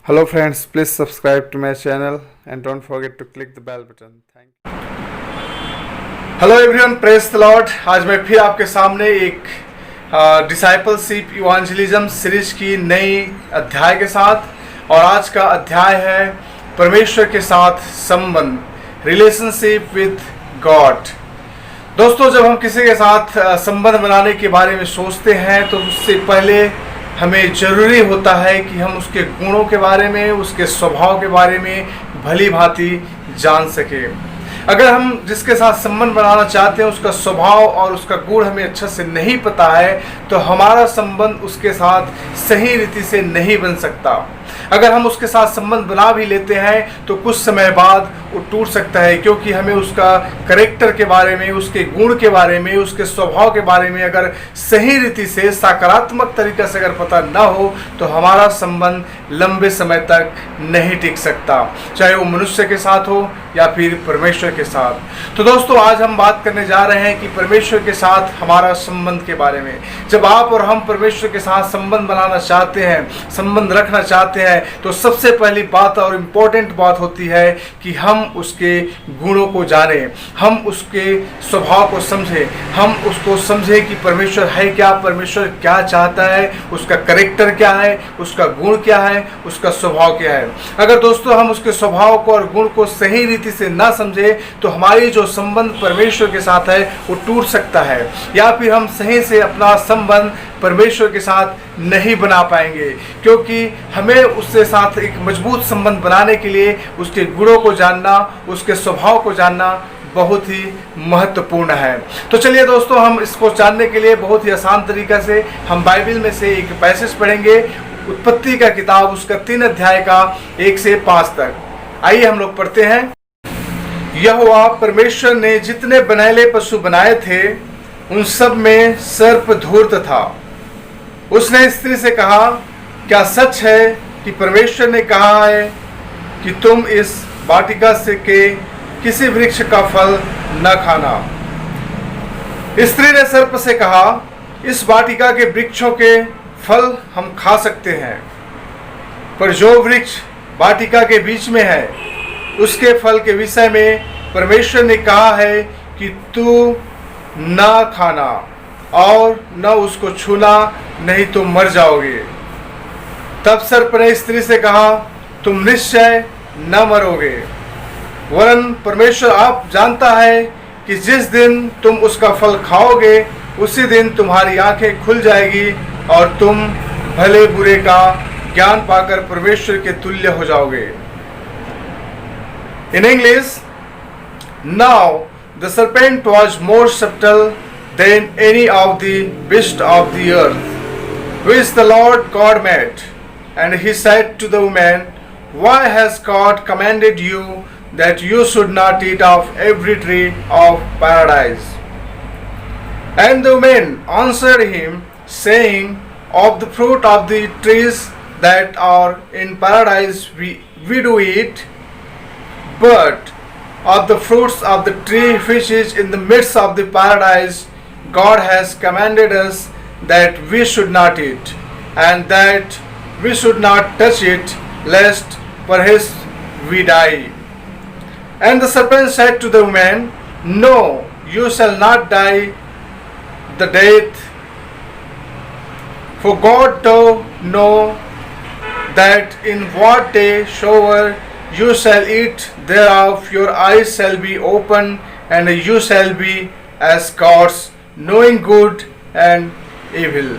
Hello friends, please subscribe to my channel and don't forget to click the bell button. Thank you. Hello everyone, praise the Lord. आज मैं फिर आपके सामने एक discipleship इवांजलिज्म series की नई अध्याय के साथ, और आज का अध्याय है परमेश्वर के साथ संबंध, रिलेशनशिप विद गॉड। दोस्तों, जब हम किसी के साथ संबंध बनाने के बारे में सोचते हैं तो उससे पहले हमें ज़रूरी होता है कि हम उसके गुणों के बारे में, उसके स्वभाव के बारे में भली भांति जान सकें। अगर हम जिसके साथ संबंध बनाना चाहते हैं उसका स्वभाव और उसका गुण हमें अच्छा से नहीं पता है तो हमारा संबंध उसके साथ सही रीति से नहीं बन सकता। अगर हम उसके साथ संबंध बना भी लेते हैं तो कुछ समय बाद वो टूट सकता है, क्योंकि हमें उसका कैरेक्टर के बारे में, उसके गुण के बारे में, उसके स्वभाव के बारे में अगर सही रीति से, सकारात्मक तरीके से अगर पता ना हो तो हमारा संबंध लंबे समय तक नहीं टिक सकता, चाहे वो मनुष्य के साथ हो या फिर परमेश्वर के साथ। तो दोस्तों, आज हम बात करने जा रहे हैं कि परमेश्वर के साथ हमारा संबंध के बारे में। जब आप और हम परमेश्वर के साथ संबंध बनाना चाहते हैं, संबंध रखना चाहते हैं, तो सबसे पहली बात और इम्पोर्टेंट बात होती है कि हम उसके गुणों को जानें, हम उसके स्वभाव को समझें, हम उसको समझें कि परमेश्वर है क्या, परमेश्वर क्या चाहता है, उसका कैरेक्टर क्या है, उसका गुण क्या है, उसका स्वभाव क्या है। अगर दोस्तों हम उसके स्वभाव को और गुण को सही रीति से ना समझे तो हमारी जो संबंध परमेश्वर के साथ है वो टूट सकता है, या फिर हम सही से अपना संबंध परमेश्वर के साथ नहीं बना पाएंगे, क्योंकि हमें उसके साथ एक मजबूत संबंध बनाने के लिए उसके गुणों को जानना, उसके स्वभाव को जानना बहुत ही महत्वपूर्ण है। तो चलिए दोस्तों, हम इसको जानने के लिए बहुत ही आसान तरीका से हम बाइबल में से एक पैसेज पढ़ेंगे, उत्पत्ति का किताब, उसका 3 अध्याय का 1 से 5 तक। आइए हम लोग पढ़ते हैं। यहोवा परमेश्वर ने जितने बनैले पशु बनाए थे उन सब में सर्प धूर्त था। उसने स्त्री से कहा, क्या सच है कि परमेश्वर ने कहा है कि तुम इस वाटिका से के किसी वृक्ष का फल न खाना? स्त्री ने सर्प से कहा, इस वाटिका के वृक्षों के फल हम खा सकते हैं, पर जो वृक्ष वाटिका के बीच में है उसके फल के विषय में परमेश्वर ने कहा है कि तू न खाना और न उसको छूना, नहीं तो मर जाओगे। तब सर्प ने स्त्री से कहा, तुम निश्चय न मरोगे, वरन परमेश्वर आप जानता है कि जिस दिन तुम उसका फल खाओगे उसी दिन तुम्हारी आंखें खुल जाएगी और तुम भले बुरे का ज्ञान पाकर परमेश्वर के तुल्य हो जाओगे। In English, now the serpent was more subtle than any of the beasts of the earth, which the Lord God made. And he said to the woman, why has God commanded you that you should not eat of every tree of paradise? And the woman answered him, saying, of the fruit of the trees that are in paradise we do eat, but of the fruits of the tree which is in the midst of the paradise God has commanded us that we should not eat, and that we should not touch it, lest perhaps we die. And the serpent said to the woman, no, you shall not die the death, for God doth know that in what day soever you shall eat thereof, your eyes shall be opened, and you shall be as gods, knowing good and evil.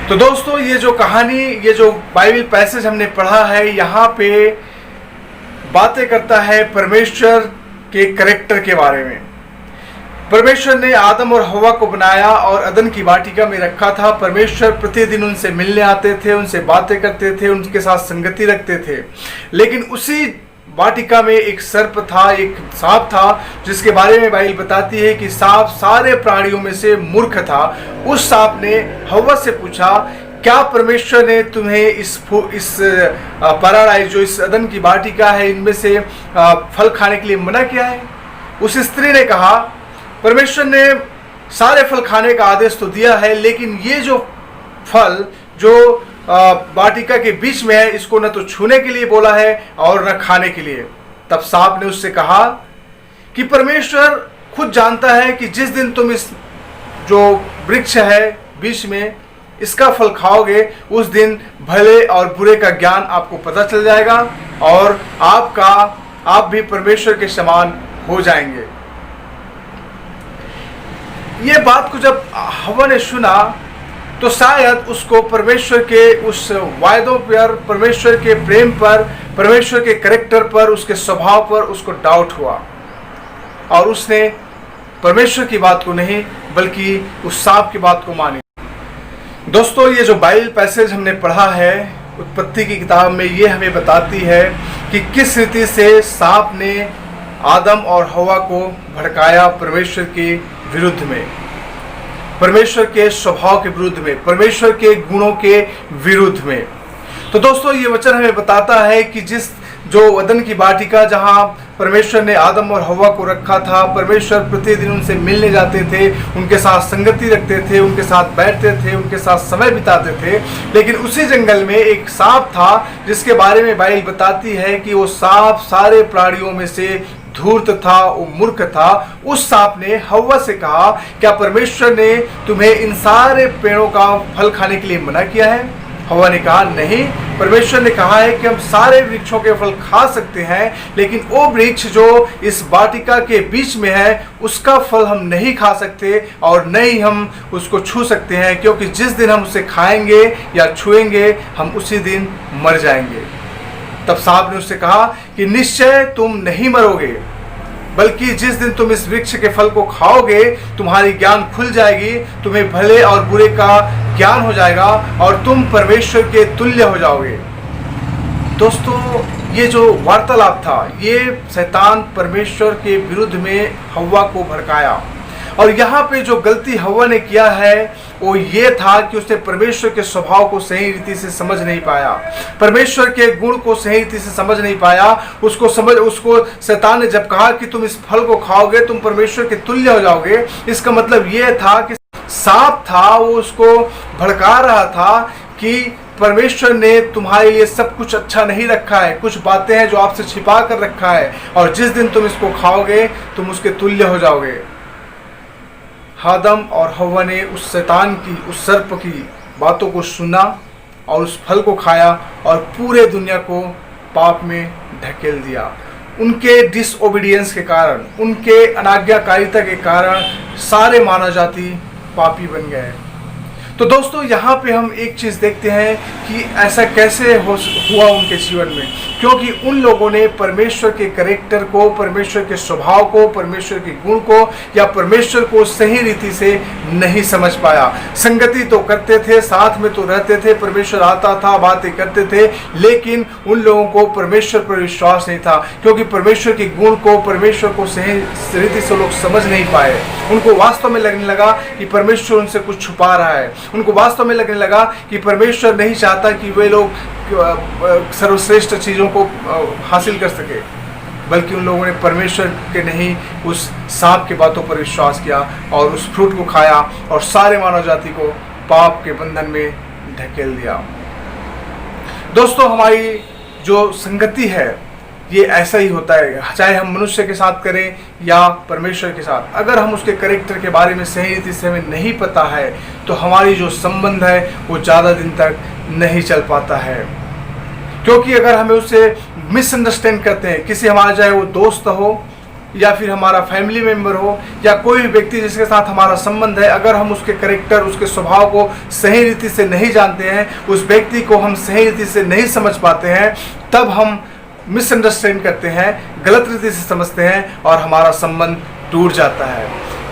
तो दोस्तों, ये जो कहानी, ये जो Bible passage हमने पढ़ा है, यहाँ पे बातें करता है परमेश्वर के कैरेक्टर के बारे में। परमेश्वर ने आदम और हवा को बनाया और अदन की वाटिका में रखा था। परमेश्वर प्रतिदिन उनसे मिलने आते थे, उनसे बातें करते थे, उनके साथ संगति रखते थे। लेकिन उसी वाटिका में एक सर्प था, एक सांप था, जिसके बारे में बाइबल बताती है कि सांप सारे प्राणियों में से मूर्ख था। उस सांप ने हवा से पूछा, क्या परमेश्वर ने तुम्हें इस पैराडाइज, जो इस अदन की वाटिका है, इनमें से फल खाने के लिए मना किया है? उस स्त्री ने कहा, परमेश्वर ने सारे फल खाने का आदेश तो दिया है, लेकिन ये जो फल जो वाटिका के बीच में है, इसको न तो छूने के लिए बोला है और न खाने के लिए। तब सांप ने उससे कहा कि परमेश्वर खुद जानता है कि जिस दिन तुम इस जो वृक्ष है बीच में इसका फल खाओगे, उस दिन भले और बुरे का ज्ञान आपको पता चल जाएगा और आप भी परमेश्वर के समान हो जाएंगे। ये बात को जब हवा ने सुना तो शायद उसको परमेश्वर के उस वायदों पर, परमेश्वर के प्रेम पर, परमेश्वर के कैरेक्टर पर, उसके स्वभाव पर उसको डाउट हुआ और उसने परमेश्वर की बात को नहीं बल्कि उस सांप की बात को मानी। दोस्तों, ये जो बाइबल पैसेज हमने पढ़ा है उत्पत्ति की किताब में, ये हमें बताती है कि किस रीति से सांप ने आदम और हवा को भड़काया परमेश्वर के विरुद्ध में, परमेश्वर के स्वभाव के विरुद्ध में, परमेश्वर के गुणों के विरुद्ध में। तो दोस्तों, ये वचन हमें बताता है कि जो वदन की वाटिका जहां परमेश्वर ने आदम और हवा को रखा था, परमेश्वर प्रतिदिन उनसे मिलने जाते थे, उनके साथ संगति रखते थे, उनके साथ बैठते थे, उनके साथ समय बिताते थे, लेकिन उसी जंगल में एक सांप था जिसके बारे में बाइबल बताती है कि वो सांप सारे प्राणियों में से धूर्त था, वो मूर्ख था। उस सांप ने हव्वा से कहा, क्या परमेश्वर ने तुम्हें इन सारे पेड़ों का फल खाने के लिए मना किया है? हव्वा ने कहा, नहीं, परमेश्वर ने कहा है कि हम सारे वृक्षों के फल खा सकते हैं, लेकिन वो वृक्ष जो इस वाटिका के बीच में है उसका फल हम नहीं खा सकते और न ही हम उसको छू सकते हैं, क्योंकि जिस दिन हम उसे खाएंगे या छुएंगे हम उसी दिन मर जाएंगे। तब सांप ने उससे कहा कि निश्चय तुम नहीं मरोगे, बल्कि जिस दिन तुम इस वृक्ष के फल को खाओगे तुम्हारी ज्ञान खुल जाएगी, तुम्हें भले और बुरे का ज्ञान हो जाएगा और तुम परमेश्वर के तुल्य हो जाओगे। दोस्तों, ये जो वार्तालाप था, ये शैतान परमेश्वर के विरुद्ध में हव्वा को भड़काया। और यहाँ पे जो गलती हव्वा ने किया है वो ये था कि उसने परमेश्वर के स्वभाव को सही रीति से समझ नहीं पाया, परमेश्वर के गुण को सही रीति से समझ नहीं पाया। उसको शैतान ने जब कहा कि तुम इस फल को खाओगे तुम परमेश्वर के तुल्य हो जाओगे, इसका मतलब ये था कि सांप था, वो उसको भड़का रहा था कि परमेश्वर ने तुम्हारे लिए सब कुछ अच्छा नहीं रखा है, कुछ बातें हैं जो आपसे छिपा कर रखा है और जिस दिन तुम इसको खाओगे तुम उसके तुल्य हो जाओगे। आदम और हव्वा ने उस शैतान की, उस सर्प की बातों को सुना और उस फल को खाया और पूरे दुनिया को पाप में ढकेल दिया। उनके डिसओबीडियंस के कारण, उनके अनाज्ञाकारिता के कारण सारे मानव जाति पापी बन गए। तो दोस्तों, यहाँ पे हम एक चीज़ देखते हैं कि ऐसा कैसे हुआ उनके जीवन में, क्योंकि उन लोगों ने परमेश्वर के कैरेक्टर को, परमेश्वर के स्वभाव को, परमेश्वर के गुण को या परमेश्वर को सही रीति से नहीं समझ पाया। संगति तो करते थे, साथ में तो रहते थे, परमेश्वर आता था, बातें करते थे, लेकिन उन लोगों को परमेश्वर पर विश्वास नहीं था, क्योंकि परमेश्वर के गुण को, परमेश्वर को सही रीति से लोग समझ नहीं पाए। उनको वास्तव में लगने लगा कि परमेश्वर उनसे कुछ छुपा रहा है, उनको वास्तव में लगने लगा कि परमेश्वर नहीं चाहता कि वे लोग सर्वश्रेष्ठ चीज़ों को हासिल कर सके, बल्कि उन लोगों ने परमेश्वर के नहीं उस सांप की बातों पर विश्वास किया और उस फ्रूट को खाया और सारे मानव जाति को पाप के बंधन में ढकेल दिया। दोस्तों, हमारी जो संगति है ये ऐसा ही होता है, चाहे हम मनुष्य के साथ करें या परमेश्वर के साथ। अगर हम उसके कैरेक्टर के बारे में सही रीति से हमें नहीं पता है तो हमारी जो संबंध है वो ज़्यादा दिन तक नहीं चल पाता है, क्योंकि अगर हमें उससे मिसअंडरस्टैंड करते हैं, किसी हमारा, चाहे वो दोस्त हो या फिर हमारा फैमिली मेम्बर हो या कोई भी व्यक्ति जिसके साथ हमारा संबंध है, अगर हम उसके कैरेक्टर, उसके स्वभाव को सही रीति से नहीं जानते हैं, उस व्यक्ति को हम सही रीति से नहीं समझ पाते हैं, तब हम मिसअंडरस्टैंड करते हैं, गलत रीति से समझते हैं और हमारा संबंध टूट जाता है।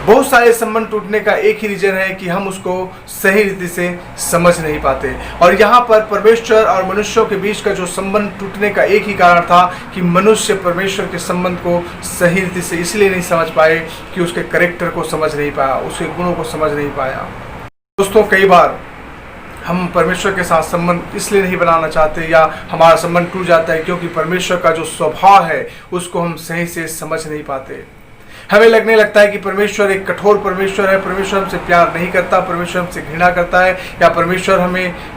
बहुत सारे संबंध टूटने का एक ही रीजन है कि हम उसको सही रीति से समझ नहीं पाते। और यहाँ पर परमेश्वर और मनुष्यों के बीच का जो संबंध टूटने का एक ही कारण था कि मनुष्य परमेश्वर के संबंध को सही रीति से इसलिए नहीं समझ पाए कि उसके कैरेक्टर को समझ नहीं पाया, उसके गुणों को समझ नहीं पाया। दोस्तों, कई बार हम परमेश्वर के साथ संबंध इसलिए नहीं बनाना चाहते या हमारा संबंध टूट जाता है क्योंकि परमेश्वर का जो स्वभाव है उसको हम सही से समझ नहीं पाते। हमें लगने लगता है कि परमेश्वर एक कठोर परमेश्वर है, परमेश्वर हमसे प्यार नहीं करता, परमेश्वर हमसे घृणा करता है, या परमेश्वर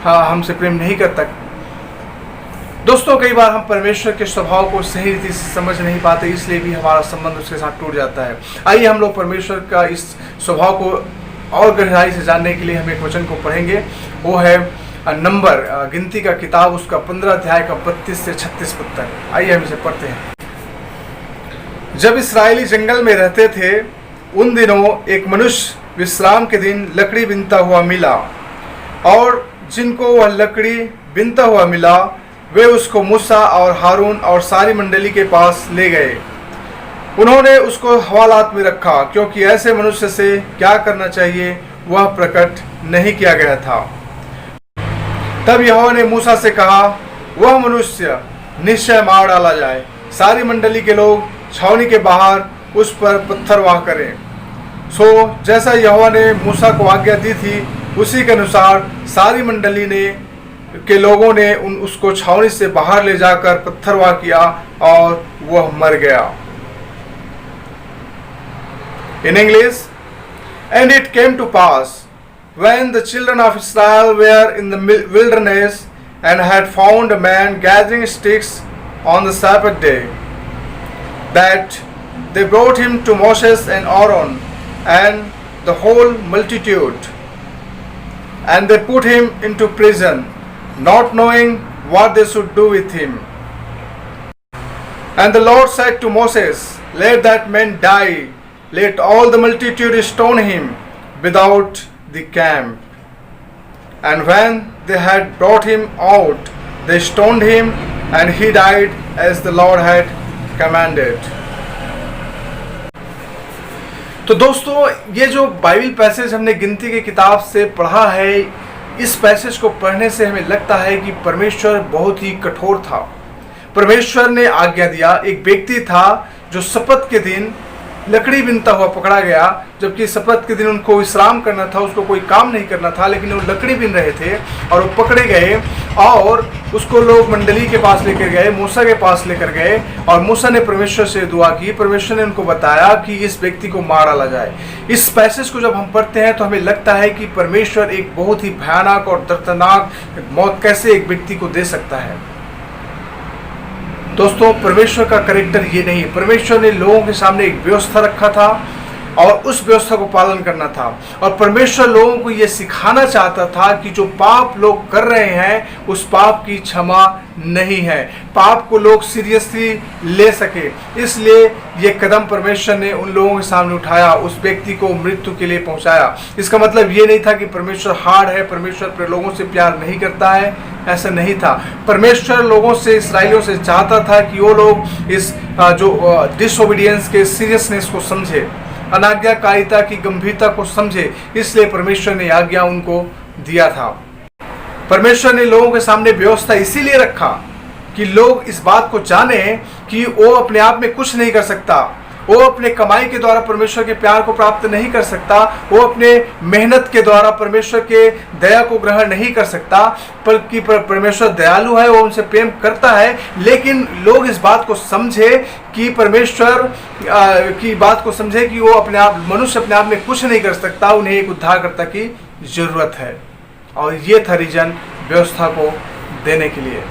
हमसे प्रेम नहीं करता। दोस्तों, कई बार हम परमेश्वर के स्वभाव को सही रीति से समझ नहीं पाते, इसलिए भी हमारा संबंध उसके साथ टूट जाता है। आइए हम लोग परमेश्वर का इस स्वभाव को और गहराई से जानने के लिए हम एक वचन को पढ़ेंगे। वो है नंबर गिनती का किताब, उसका 15 अध्याय का 32 से 36 पद तक। आइए हम इसे पढ़ते हैं। जब इस्राएली जंगल में रहते थे, उन दिनों एक मनुष्य विश्राम के दिन लकड़ी बीनता हुआ मिला, और जिनको वह लकड़ी बीनता हुआ मिला वे उसको मूसा और हारून और सारी मंडली के पास ले गए। उन्होंने उसको हवालात में रखा, क्योंकि ऐसे मनुष्य से क्या करना चाहिए वह प्रकट नहीं किया गया था। तब यहोवा ने मूसा से कहा, वह मनुष्य निश्चय मार डाला जाए। सारी मंडली के लोग छावनी के बाहर उस पर पत्थरवाह करें। सो जैसा यहोवा ने मूसा को आज्ञा दी थी, उसी के अनुसार सारी मंडली के लोगों ने उसको छावनी से बाहर ले जाकर पत्थरवाह किया, और वह मर गया। In English, and it came to pass, when the children of Israel were in the wilderness and had found a man gathering sticks on the Sabbath day, that they brought him to Moses and Aaron and the whole multitude, and they put him into prison, not knowing what they should do with him. And the Lord said to Moses, let that man die, let all the multitude stone him without the camp. And when they had brought him out, they stoned him, and he died as the Lord had commanded. तो दोस्तों, ये जो Bible passage हमने गिनती की किताब से पढ़ा है, इस पैसेज को पढ़ने से हमें लगता है कि परमेश्वर बहुत ही कठोर था। परमेश्वर ने आज्ञा दिया। एक व्यक्ति था जो शपथ के दिन लकड़ी बीनता हुआ पकड़ा गया, जबकि शपथ के दिन उनको विश्राम करना था, उसको कोई काम नहीं करना था, लेकिन वो लकड़ी बीन रहे थे और वो पकड़े गए, और उसको लोग मंडली के पास लेकर गए, मूसा के पास लेकर गए, और मूसा ने परमेश्वर से दुआ की। परमेश्वर ने उनको बताया कि इस व्यक्ति को मार डाला जाए। इस पैसेज को जब हम पढ़ते हैं तो हमें लगता है कि परमेश्वर एक बहुत ही भयानक और दर्दनाक मौत कैसे एक व्यक्ति को दे सकता है। दोस्तों, परमेश्वर का कैरेक्टर ये नहीं है। परमेश्वर ने लोगों के सामने एक व्यवस्था रखा था और उस व्यवस्था को पालन करना था, और परमेश्वर लोगों को ये सिखाना चाहता था कि जो पाप लोग कर रहे हैं उस पाप की क्षमा नहीं है, पाप को लोग सीरियसली ले सके। इसलिए ये कदम परमेश्वर ने उन लोगों के सामने उठाया, उस व्यक्ति को मृत्यु के लिए पहुंचाया। इसका मतलब ये नहीं था कि परमेश्वर हार्ड है, परमेश्वर लोगों से प्यार नहीं करता है, ऐसा नहीं था। परमेश्वर लोगों से, इसराइलियों से चाहता था कि वो लोग इस जो डिसओबीडियंस के सीरियसनेस को समझे, अनाज्ञाकारिता की गंभीरता को समझे। इसलिए परमेश्वर ने आज्ञा उनको दिया था। परमेश्वर ने लोगों के सामने व्यवस्था इसीलिए रखा कि लोग इस बात को जाने कि वो अपने आप में कुछ नहीं कर सकता, वो अपने कमाई के द्वारा परमेश्वर के प्यार को प्राप्त नहीं कर सकता, वो अपने मेहनत के द्वारा परमेश्वर के दया को ग्रहण नहीं कर सकता, बल्कि परमेश्वर दयालु है, वो उनसे प्रेम करता है। लेकिन लोग इस बात को समझे कि परमेश्वर की बात को समझे कि वो अपने आप, मनुष्य अपने आप में कुछ नहीं कर सकता, उन्हें एक उद्धारकर्ता की जरूरत है, और ये था रीजन व्यवस्था को देने के लिए।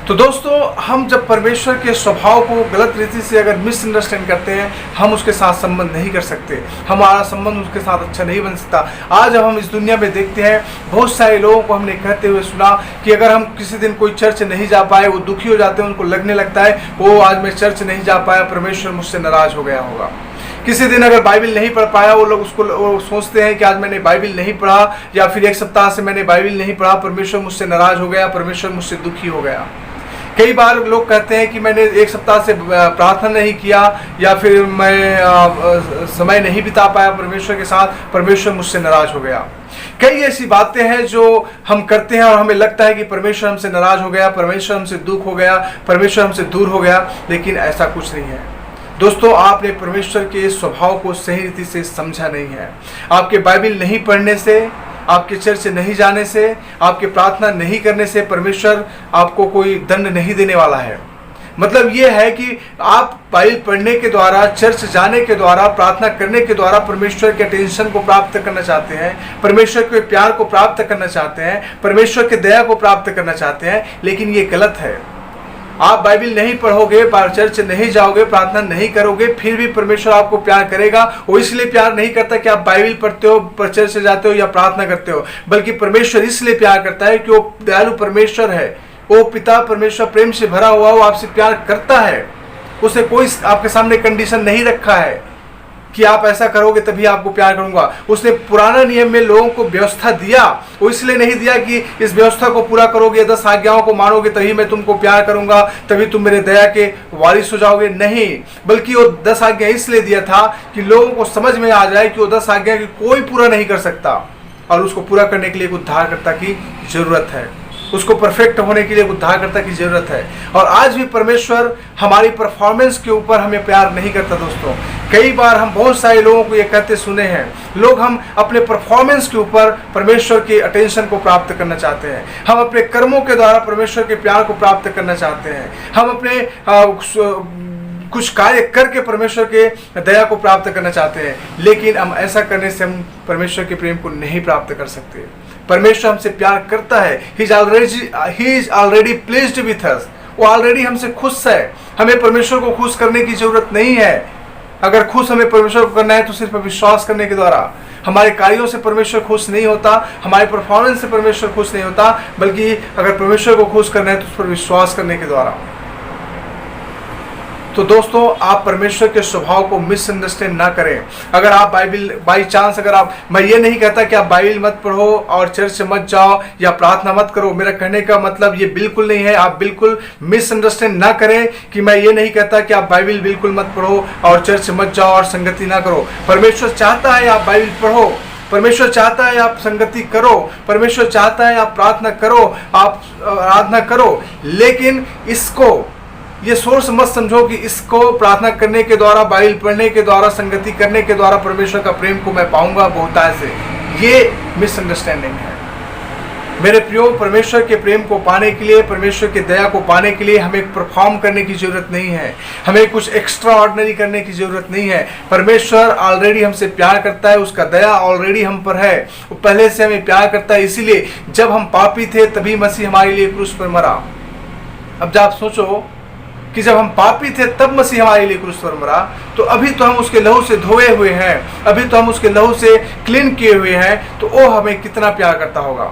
तो दोस्तों, हम जब परमेश्वर के स्वभाव को गलत रीति से अगर मिसअंडरस्टैंड करते हैं, हम उसके साथ संबंध नहीं कर सकते, हमारा संबंध उसके साथ अच्छा नहीं बन सकता। आज हम इस दुनिया में देखते हैं, बहुत सारे लोगों को हमने कहते हुए सुना कि अगर हम किसी दिन कोई चर्च नहीं जा पाए, वो दुखी हो जाते हैं, उनको लगने लगता है वो आज मैं चर्च नहीं जा पाया, परमेश्वर मुझसे नाराज हो गया होगा। किसी दिन अगर बाइबल नहीं पढ़ पाया, वो लोग उसको सोचते हैं कि आज मैंने बाइबल नहीं पढ़ा, या फिर एक सप्ताह से मैंने बाइबल नहीं पढ़ा, परमेश्वर मुझसे नाराज हो गया, परमेश्वर मुझसे दुखी हो गया। कई बार लोग कहते हैं कि मैंने एक सप्ताह से प्रार्थना नहीं किया, या फिर मैं समय नहीं बिता पाया परमेश्वर के साथ, परमेश्वर मुझसे नाराज हो गया। कई ऐसी बातें हैं जो हम करते हैं और हमें लगता है कि परमेश्वर हमसे नाराज हो गया, परमेश्वर हमसे दुख हो गया, परमेश्वर हमसे दूर हो गया, लेकिन ऐसा कुछ नहीं है। दोस्तों, आपने परमेश्वर के स्वभाव को सही रीति से समझा नहीं है। आपके बाइबल नहीं पढ़ने से, आपके चर्च नहीं जाने से, आपके प्रार्थना नहीं करने से परमेश्वर आपको कोई दंड नहीं देने वाला है। मतलब ये है कि आप बाइबल पढ़ने के द्वारा, चर्च जाने के द्वारा, प्रार्थना करने के द्वारा परमेश्वर के अटेंशन को प्राप्त करना चाहते हैं, परमेश्वर के प्यार को प्राप्त करना चाहते हैं, परमेश्वर के दया को प्राप्त करना चाहते हैं, लेकिन ये गलत है। आप बाइबल नहीं पढ़ोगे, चर्च नहीं जाओगे, प्रार्थना नहीं करोगे, फिर भी परमेश्वर आपको प्यार करेगा। वो इसलिए प्यार नहीं करता कि आप बाइबल पढ़ते हो, चर्च जाते हो या प्रार्थना करते हो, बल्कि परमेश्वर इसलिए प्यार करता है कि वो दयालु परमेश्वर है। वो पिता परमेश्वर प्रेम से भरा हुआ, वो आपसे प्यार करता है। उसने कोई आपके सामने कंडीशन नहीं रखा है कि आप ऐसा करोगे तभी आपको प्यार करूंगा। उसने पुराना नियम में लोगों को व्यवस्था दिया, वो इसलिए नहीं दिया कि इस व्यवस्था को पूरा करोगे, 10 आज्ञाओं को मानोगे तभी मैं तुमको प्यार करूंगा, तभी तुम मेरे दया के वारिस हो जाओगे। नहीं, बल्कि वो 10 आज्ञा इसलिए दिया था कि लोगों को समझ में आ जाए कि वो 10 आज्ञा की कोई पूरा नहीं कर सकता और उसको पूरा करने के लिए एक उद्धारकर्ता की जरूरत है, उसको परफेक्ट होने के लिए उद्धारकर्ता की जरूरत है। और आज भी परमेश्वर हमारी परफॉर्मेंस के ऊपर हमें प्यार नहीं करता। दोस्तों, कई बार हम बहुत सारे लोगों को ये कहते सुने हैं, लोग हम अपने परफॉर्मेंस के ऊपर परमेश्वर के अटेंशन को प्राप्त करना चाहते हैं, हम अपने कर्मों के द्वारा परमेश्वर के प्यार को प्राप्त करना चाहते हैं, हम अपने कुछ कार्य करके परमेश्वर के दया को प्राप्त करना चाहते हैं, लेकिन हम ऐसा करने से हम परमेश्वर के प्रेम को नहीं प्राप्त कर सकते। परमेश्वर हमसे प्यार करता है, he is already pleased with us, वो ऑलरेडी हमसे खुश है। हमें परमेश्वर को खुश करने की जरूरत नहीं है। अगर खुश हमें परमेश्वर को करना है तो सिर्फ विश्वास करने के द्वारा। हमारे कार्यों से परमेश्वर खुश नहीं होता, हमारे परफॉर्मेंस से परमेश्वर खुश नहीं होता, बल्कि अगर परमेश्वर को खुश करना है तो उस पर विश्वास करने के द्वारा। तो दोस्तों, आप परमेश्वर के स्वभाव को मिसअंडरस्टैंड ना करें। अगर आप बाइबल बाई चांस, अगर आप, मैं ये नहीं कहता कि आप बाइबल मत पढ़ो और चर्च मत जाओ या प्रार्थना मत करो, मेरा कहने का मतलब ये बिल्कुल नहीं है। आप बिल्कुल मिसअंडरस्टैंड ना करें कि मैं ये नहीं कहता कि आप बाइबल बिल्कुल मत पढ़ो और चर्च मत जाओ और संगति ना करो। परमेश्वर चाहता है आप बाइबल पढ़ो, परमेश्वर चाहता है आप संगति करो, परमेश्वर चाहता है आप प्रार्थना करो, आप आराधना करो, लेकिन इसको ये सोर्स मत समझो कि इसको प्रार्थना करने के द्वारा, बाइबल पढ़ने के द्वारा, संगति करने के द्वारा परमेश्वर का प्रेम को मैं पाऊंगा बहुतायत से। ये मिसअंडरस्टैंडिंग है मेरे प्रियो। परमेश्वर के प्रेम को पाने के लिए, परमेश्वर की दया को पाने के लिए हमें परफॉर्म करने की जरूरत नहीं है, हमें कुछ एक्स्ट्रा ऑर्डिनरी करने की जरूरत नहीं है। परमेश्वर ऑलरेडी हमसे प्यार करता है, उसका दया ऑलरेडी हम पर है, वो पहले से हमें प्यार करता है। इसीलिए जब हम पापी थे तभी मसीह हमारे लिए क्रूस पर मरा। अब जब आप सोचो कि जब हम पापी थे तब मसीह हमारे लिए क्रूस पर मरा, तो अभी तो हम उसके लहू से धोए हुए हैं, अभी तो हम उसके लहू से क्लीन किए हुए हैं, तो वो हमें कितना प्यार करता होगा।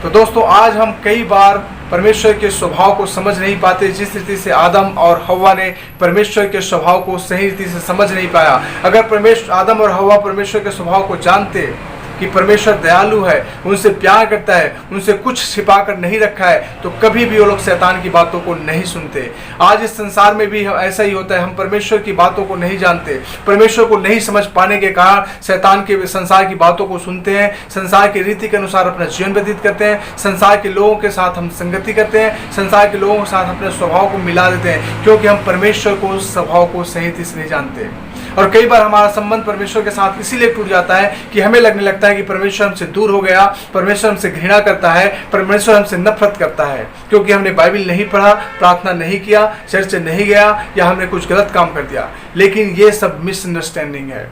तो दोस्तों, आज हम कई बार परमेश्वर के स्वभाव को समझ नहीं पाते। जिस रीति से आदम और हव्वा ने परमेश्वर के स्वभाव को सही रीति से समझ नहीं पाया। अगर आदम और हव्वा परमेश्वर के स्वभाव को जानते कि परमेश्वर दयालु है, उनसे प्यार करता है, उनसे कुछ छिपा कर नहीं रखा है, तो कभी भी वो लोग शैतान की बातों को नहीं सुनते। आज इस संसार में भी ऐसा ही होता है, हम परमेश्वर की बातों को नहीं जानते, परमेश्वर को नहीं समझ पाने के कारण शैतान के संसार की बातों को सुनते हैं, संसार की रीति के अनुसार अपना जीवन व्यतीत करते हैं, संसार के लोगों के साथ हम संगति करते हैं, संसार के लोगों के साथ अपने स्वभाव को मिला देते हैं, क्योंकि हम परमेश्वर को, स्वभाव को सही रीति से नहीं जानते। और कई बार हमारा संबंध परमेश्वर के साथ इसीलिए टूट जाता है कि हमें लगने लगता है कि परमेश्वर हमसे दूर हो गया, परमेश्वर हमसे घृणा करता है, परमेश्वर हमसे नफरत करता है, क्योंकि हमने बाइबल नहीं पढ़ा, प्रार्थना नहीं किया, चर्च नहीं गया, या हमने कुछ गलत काम कर दिया। लेकिन ये सब मिसअंडरस्टैंडिंग है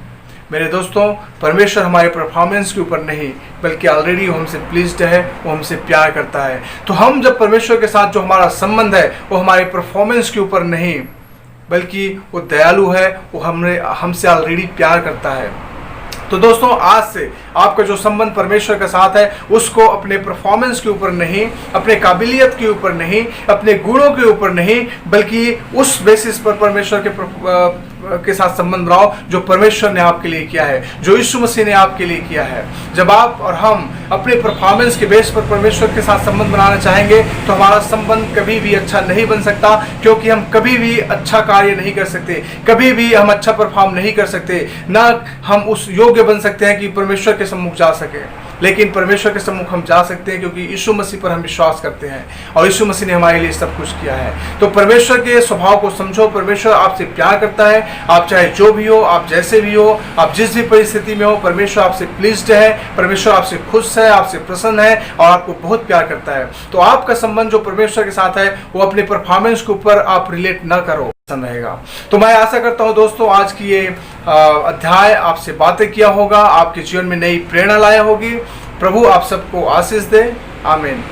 मेरे दोस्तों। परमेश्वर हमारे परफॉर्मेंस के ऊपर नहीं, बल्कि ऑलरेडी वो हमसे प्लीज्ड है, वो हमसे प्यार करता है। तो हम जब परमेश्वर के साथ जो हमारा संबंध है वो हमारे परफॉर्मेंस के ऊपर नहीं, बल्कि वो दयालु है, वो हमसे ऑलरेडी प्यार करता है। तो दोस्तों, आज से आपका जो संबंध परमेश्वर के साथ है उसको अपने परफॉर्मेंस के ऊपर नहीं, अपने काबिलियत के ऊपर नहीं, अपने गुणों के ऊपर नहीं, बल्कि उस बेसिस पर परमेश्वर के साथ संबंध बनाओ जो परमेश्वर ने आपके लिए किया है, जो यीशु मसीह ने आपके लिए किया है। जब आप और हम अपने परफॉर्मेंस के बेस पर परमेश्वर के साथ संबंध बनाना चाहेंगे तो हमारा संबंध कभी भी अच्छा नहीं बन सकता, क्योंकि हम कभी भी अच्छा कार्य नहीं कर सकते, कभी भी हम अच्छा परफॉर्म नहीं कर सकते, ना हम उस योग्य बन सकते हैं कि परमेश्वर के सम्मुख जा सके। लेकिन परमेश्वर के सम्मुख हम जा सकते हैं क्योंकि यीशु मसीह पर हम विश्वास करते हैं और यीशु मसीह ने हमारे लिए सब कुछ किया है। तो परमेश्वर के स्वभाव को समझो। परमेश्वर आपसे प्यार करता है, आप चाहे जो भी हो, आप जैसे भी हो, आप जिस भी परिस्थिति में हो, परमेश्वर आपसे प्लीज्ड है, परमेश्वर आपसे खुश है, आपसे प्रसन्न है और आपको बहुत प्यार करता है। तो आपका संबंध जो परमेश्वर के साथ है वो अपने परफॉर्मेंस के ऊपर आप रिलेट ना करो रहेगा। तो मैं आशा करता हूं दोस्तों आज की ये अध्याय आपसे बातें किया होगा, आपके जीवन में नई प्रेरणा लाया होगी। प्रभु आप सबको आशीष दे। आमीन।